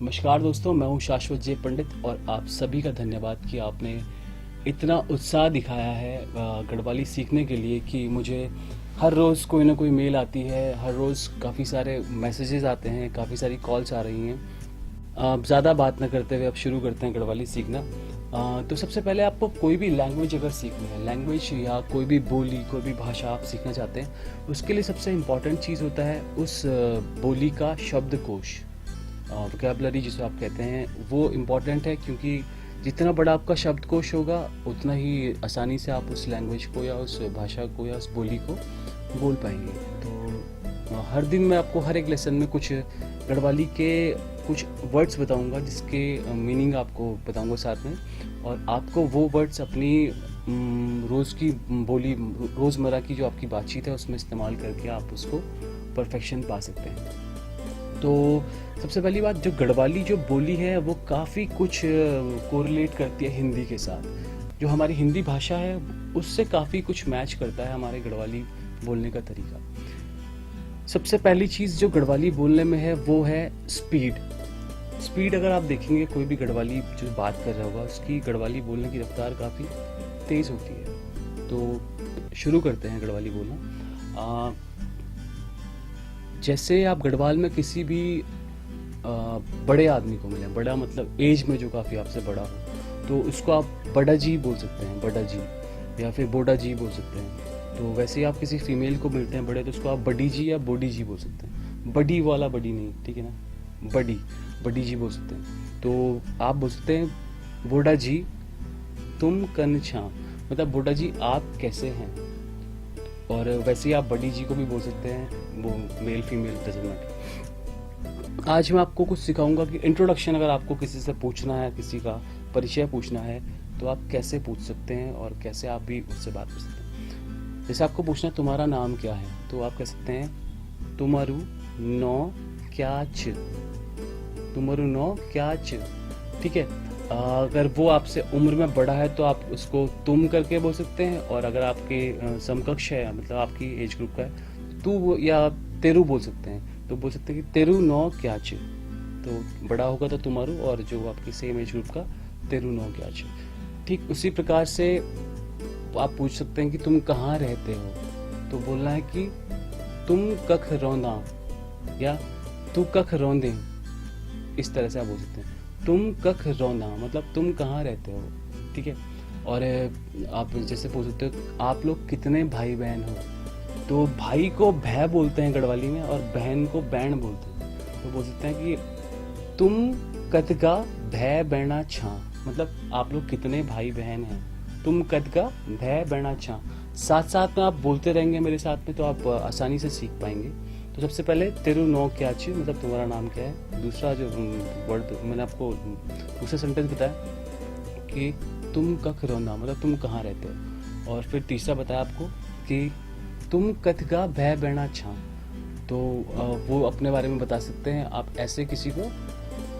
नमस्कार दोस्तों, मैं हूं शाश्वत जे पंडित और आप सभी का धन्यवाद कि आपने इतना उत्साह दिखाया है गढ़वाली सीखने के लिए कि मुझे हर रोज़ कोई ना कोई मेल आती है, हर रोज़ काफ़ी सारे मैसेजेस आते हैं, काफ़ी सारी कॉल्स आ रही हैं। ज़्यादा बात न करते हुए अब शुरू करते हैं गढ़वाली सीखना। तो सबसे पहले आपको कोई भी लैंग्वेज अगर सीखनी है, लैंग्वेज या कोई भी बोली, कोई भी भाषा आप सीखना चाहते हैं, उसके लिए सबसे इम्पॉर्टेंट चीज़ होता है उस बोली का शब्दकोश, वोकैबुलरी जिसे आप कहते हैं, वो इम्पॉर्टेंट है क्योंकि जितना बड़ा आपका शब्दकोश होगा उतना ही आसानी से आप उस लैंग्वेज को या उस भाषा को या उस बोली को बोल पाएंगे। तो हर दिन मैं आपको हर एक लेसन में कुछ गढ़वाली के कुछ वर्ड्स बताऊंगा जिसके मीनिंग आपको बताऊंगा साथ में, और आपको वो वर्ड्स अपनी रोज़ की बोली, रोज़मर्रा की जो आपकी बातचीत है उसमें इस्तेमाल करके आप उसको परफेक्शन पा सकते हैं। तो सबसे पहली बात, जो गढ़वाली जो बोली है वो काफ़ी कुछ कोरिलेट करती है हिंदी के साथ। जो हमारी हिंदी भाषा है उससे काफ़ी कुछ मैच करता है हमारे गढ़वाली बोलने का तरीका। सबसे पहली चीज़ जो गढ़वाली बोलने में है वो है स्पीड। स्पीड अगर आप देखेंगे, कोई भी गढ़वाली जो बात कर रहा होगा उसकी गढ़वाली बोलने की रफ्तार काफ़ी तेज़ होती है। तो शुरू करते हैं गढ़वाली बोलना। जैसे आप गढ़वाल में किसी भी बड़े आदमी को मिले, बड़ा मतलब एज में जो काफ़ी आपसे बड़ा हो, तो उसको आप बड़ा जी बोल सकते हैं, बड़ा जी, या फिर बोडा जी बोल सकते हैं। तो वैसे ही आप किसी फीमेल को मिलते हैं बड़े, तो उसको आप बड़ी जी या बोडी जी बोल सकते हैं। बड़ी वाला बड़ी नहीं, ठीक है ना, बड़ी जी बोल सकते हैं। तो आप बोल सकते हैं बोडा जी तुम कन छा, मतलब बोडा जी आप कैसे हैं। और वैसे ही आप बड़ी जी को भी बोल सकते हैं, वो मेल फीमेल डजंट मैटर। आज मैं आपको कुछ सिखाऊंगा कि इंट्रोडक्शन अगर आपको किसी से पूछना है, किसी का परिचय पूछना है, तो आप कैसे पूछ सकते हैं और कैसे आप भी उससे बात कर सकते हैं। जैसे आपको पूछना है तुम्हारा नाम क्या है, तो आप कह सकते हैं तुम्हारू नो क्या छ, तुम्हारू नो क्या छ, ठीक है। अगर वो आपसे उम्र में बड़ा है तो आप उसको तुम करके बोल सकते हैं, और अगर आपके समकक्ष है, मतलब आपकी एज ग्रुप का है, तू या तेरू बोल सकते हैं। तो बोल सकते हैं कि तेरू नो क्या छ, तो बड़ा होगा तो तुम्हारू, और जो आपकी सेम एज ग्रुप का तेरू नो क्या छ। ठीक उसी प्रकार से आप पूछ सकते हैं कि तुम कहाँ रहते हो, तो बोलना है कि तुम कख रौंदा या तू कख रौंदे, इस तरह से आप बोल सकते हैं। तुम कख रौंदा मतलब तुम कहाँ रहते हो, ठीक है। और आप जैसे पूछ सकते हो आप लोग कितने भाई बहन हो, तो भाई को भै बोलते हैं गढ़वाली में और बहन को बैण बोलते हैं। तो बोल सकते हैं कि तुम कतका भै बैणा छा, मतलब आप लोग कितने भाई बहन हैं, तुम कतका भै बैणा छा। साथ साथ में आप बोलते रहेंगे मेरे साथ में, तो आप आसानी से सीख पाएंगे। तो सबसे पहले तेरू नो क्या छी, मतलब तुम्हारा नाम क्या है। दूसरा जो वर्ड मैंने आपको दूसरा सेंटेंस बताया कि तुम कख रौंदा, मतलब तुम कहाँ रहते हो। और फिर तीसरा बताया आपको कि तुम कतका भै बैणा छा, तो वो अपने बारे में बता सकते हैं। आप ऐसे किसी को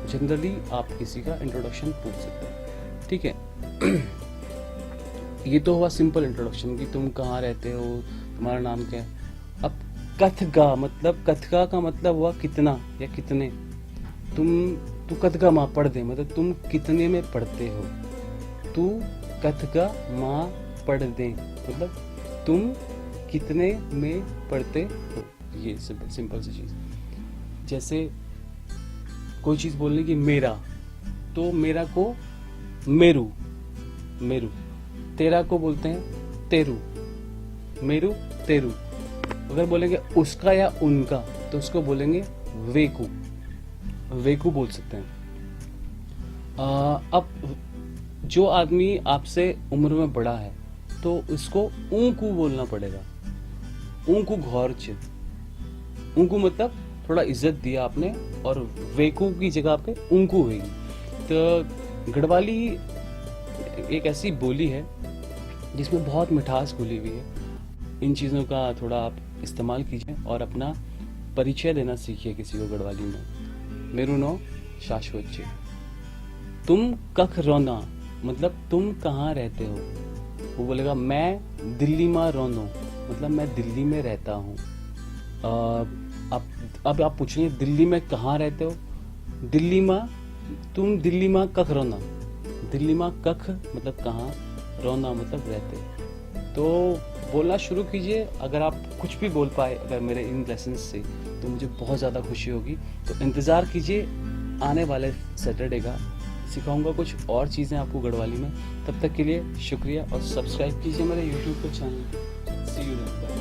जनरली आप किसी का इंट्रोडक्शन पूछ सकते हैं, ठीक है। ये तो हुआ सिंपल इंट्रोडक्शन कि तुम कहाँ रहते हो, तुम्हारा नाम क्या है। अब कथगा, मतलब कथगा का मतलब हुआ कितना या कितने। तू कथगा माँ पढ़ दे, मतलब तुम कितने में पढ़ते हो। तू कथगा माँ पढ़ दे, मतलब तुम कितने में पढ़ते हो। ये सिंपल सी चीज। जैसे कोई चीज बोलने की मेरा, तो मेरा को मेरू, मेरू। तेरा को बोलते हैं तेरू, मेरू तेरू। अगर बोलेंगे उसका या उनका, तो उसको बोलेंगे वेकू, वेकू बोल सकते हैं। अब जो आदमी आपसे उम्र में बड़ा है तो उसको ऊंकू बोलना पड़ेगा। ऊंकू घौर च, ऊंकू मतलब थोड़ा इज्जत दिया आपने, और वेकू की जगह पे ऊंकू होगी। तो गढ़वाली एक ऐसी बोली है जिसमें बहुत मिठास घुली हुई है। इन चीज़ों का थोड़ा आप इस्तेमाल कीजिए और अपना परिचय देना सीखिए किसी को गढ़वाली में। मेरू नो शाश्वत जी। तुम कख रौंदा, मतलब तुम कहाँ रहते हो। वो बोलेगा मैं दिल्ली में रौंदो, मतलब मैं दिल्ली में रहता हूँ। अब आप पूछेंगे दिल्ली में कहाँ रहते हो, दिल्ली में तुम दिल्ली में कख रोना, दिल्ली में कख मतलब कहाँ, रोना मतलब रहते। तो बोलना शुरू कीजिए। अगर आप कुछ भी बोल पाए अगर मेरे इन लेसन्स से तो मुझे बहुत ज़्यादा खुशी होगी। तो इंतज़ार कीजिए आने वाले सैटरडे का, सिखाऊंगा कुछ और चीज़ें आपको गढ़वाली में। तब तक के लिए शुक्रिया और सब्सक्राइब कीजिए मेरे यूट्यूब के चैनल। C you.